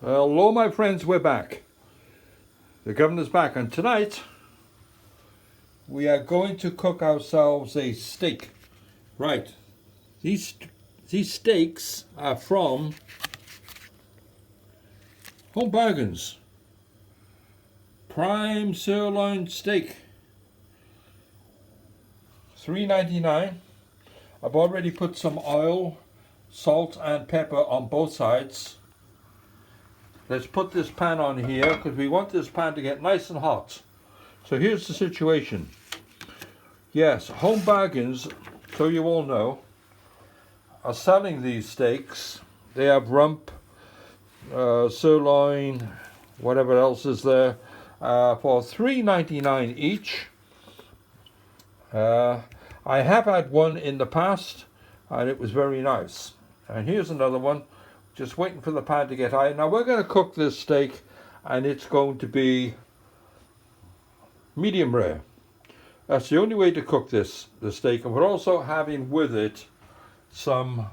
Hello, my friends, we're back. The governor's back, and tonight we are going to cook ourselves a steak. Right, these steaks are from Home Bargains. Prime Sirloin Steak, $3.99. I've already put some oil, salt, and pepper on both sides. Let's put this pan on here because we want this pan to get nice and hot. So here's the situation. Yes, Home Bargains, so you all know, are selling these steaks. They have rump, sirloin, whatever else is there, for $3.99 each. I have had one in the past and it was very nice. And here's another one. Just waiting for the pan to get high. Now we're going to cook this steak and it's going to be medium rare. That's the only way to cook the steak. And we're also having with it some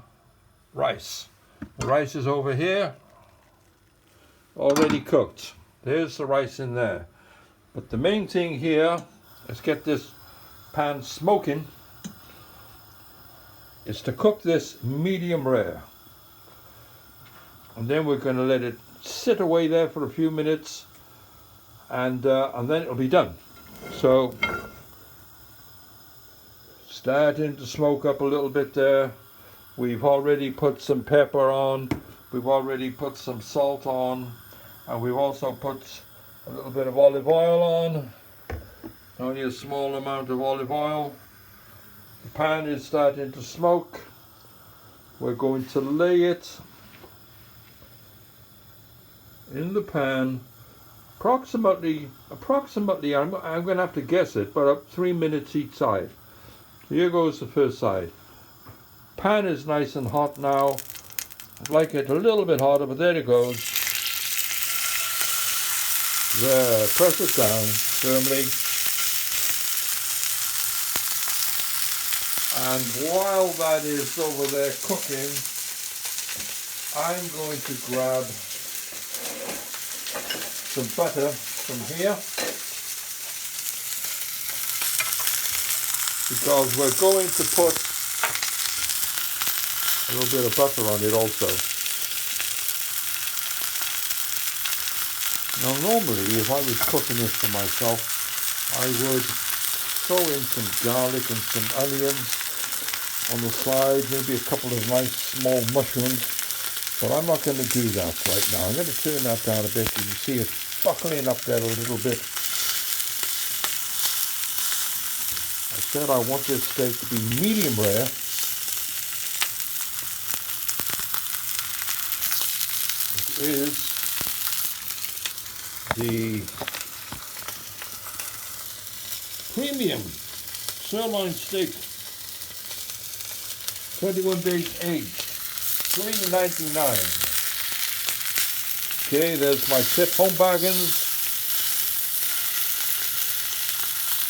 rice. The rice is over here, already cooked. There's the rice in there. But the main thing here, let's get this pan smoking, is to cook this medium rare. And then we're going to let it sit away there for a few minutes, and then it'll be done. So, starting to smoke up a little bit there. We've already put some pepper on, we've already put some salt on, and we've also put a little bit of olive oil on. Only a small amount of olive oil. The pan is starting to smoke. We're going to lay it in the pan, approximately, I'm going to have to guess it, but up 3 minutes each side. So here goes the first side. Pan is nice and hot now. I'd like it a little bit hotter, but there it goes. There, press it down firmly. And while that is over there cooking, I'm going to grab some butter from here, because we're going to put a little bit of butter on it also. Now normally if I was cooking this for myself, I would throw in some garlic and some onions on the side, maybe a couple of nice small mushrooms, but I'm not going to do that right now. I'm going to turn that down a bit. You can see it buckling up there a little bit. I said I want this steak to be medium rare. It is the premium sirloin steak, 21 days aged, $3.99. Okay, there's my tip. Home Bargains.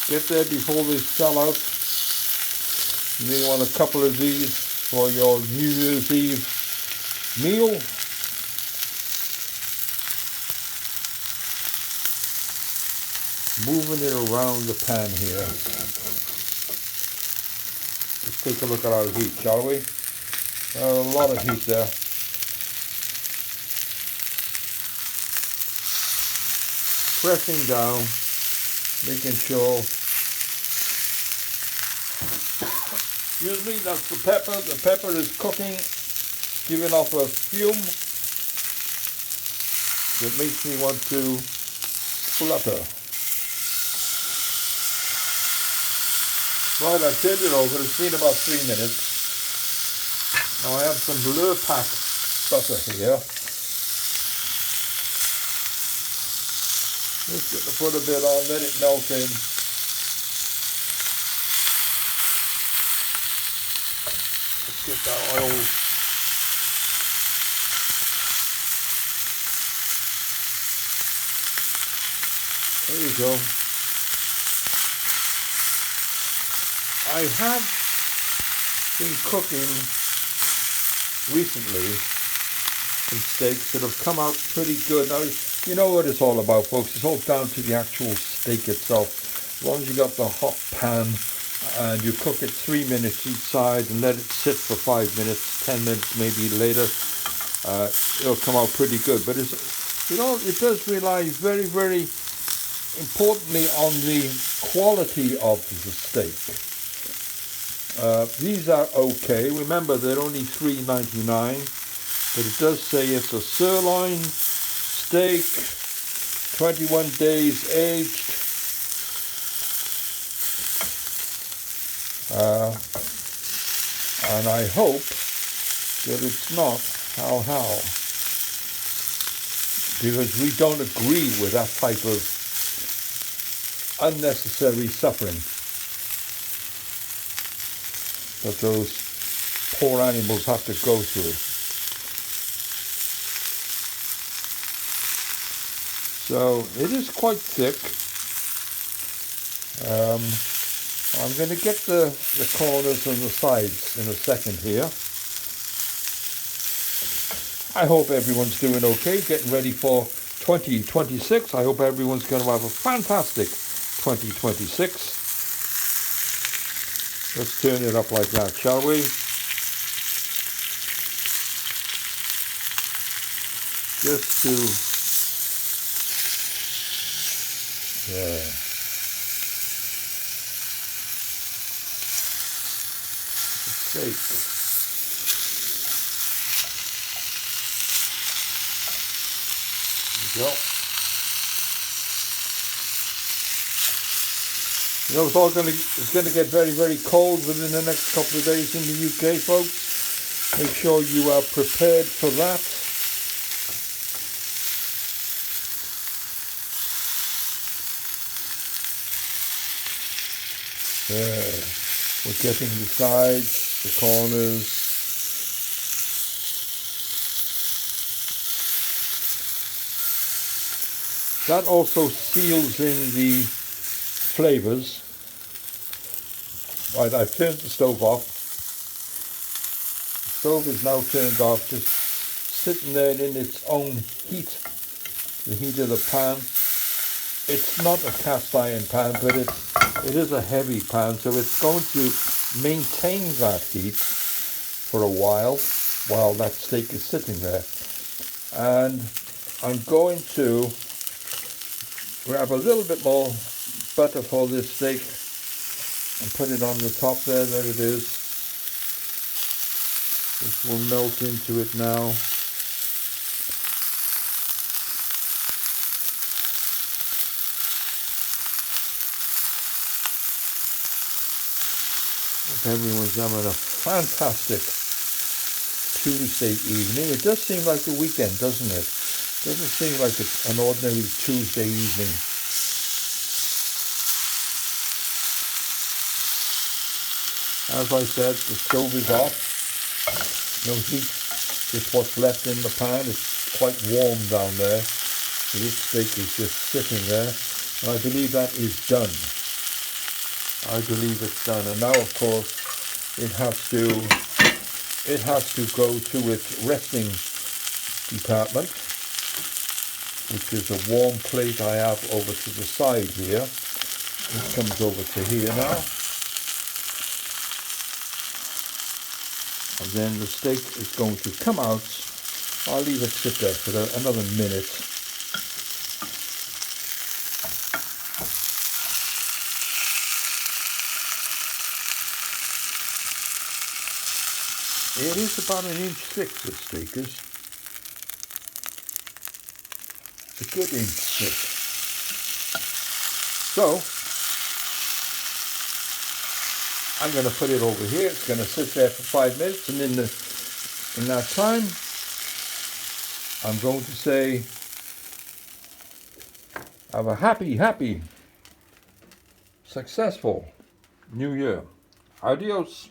Get there before they sell out. You may want a couple of these for your New Year's Eve meal. Moving it around the pan here. Let's take a look at our heat, shall we? A lot of heat there. Pressing down, making sure. Excuse me, that's the pepper. The pepper is cooking, giving off a fume that makes me want to splutter. Right, I turned it over. It's been about 3 minutes. Now I have some Lurpak butter here. Just going to put a bit on, let it melt in. Let's get that oil. There you go. I have been cooking recently some steaks that have come out pretty good. Now, you know what it's all about, folks. It's all down to the actual steak itself. As long as you got the hot pan and you cook it 3 minutes each side and let it sit for 5 minutes, 10 minutes maybe later, it'll come out pretty good. But it does rely very, very importantly on the quality of the steak. These are okay. Remember, they're only $3.99, but it does say it's a sirloin steak, 21 days aged. And I hope that it's not how, because we don't agree with that type of unnecessary suffering that those poor animals have to go through. So it is quite thick. I'm going to get the corners and the sides in a second here. I hope everyone's doing okay, getting ready for 2026. I hope everyone's going to have a fantastic 2026. Let's turn it up like that, shall we? Just to, yeah. Steak. There we go. You know, it's going to get very, very cold within the next couple of days in the UK, folks. Make sure you are prepared for that. There. We're getting the sides, the corners. That also seals in the flavours. Right, I've turned the stove off. The stove is now turned off, just sitting there in its own heat, the heat of the pan. It's not a cast iron pan, but it is a heavy pan, so it's going to maintain that heat for a while that steak is sitting there. And I'm going to grab a little bit more butter for this steak and put it on the top there. There it is. This will melt into it now. Hope everyone's having a fantastic Tuesday evening. It does seem like the weekend, doesn't it? It doesn't seem like it's an ordinary Tuesday evening. As I said, the stove is off. No heat, just what's left in the pan. It's quite warm down there. So this steak is just sitting there. And I believe that is done. I believe it's done. And now, of course, it has to go to its resting department, which is a warm plate I have over to the side here. This comes over to here now. And then the steak is going to come out. I'll leave it sit there for another minute. It is about 1 inch thick, this steak is. It's a good inch thick. So, I'm going to put it over here. It's going to sit there for 5 minutes, and in that time, I'm going to say, have a happy, successful New Year. Adios.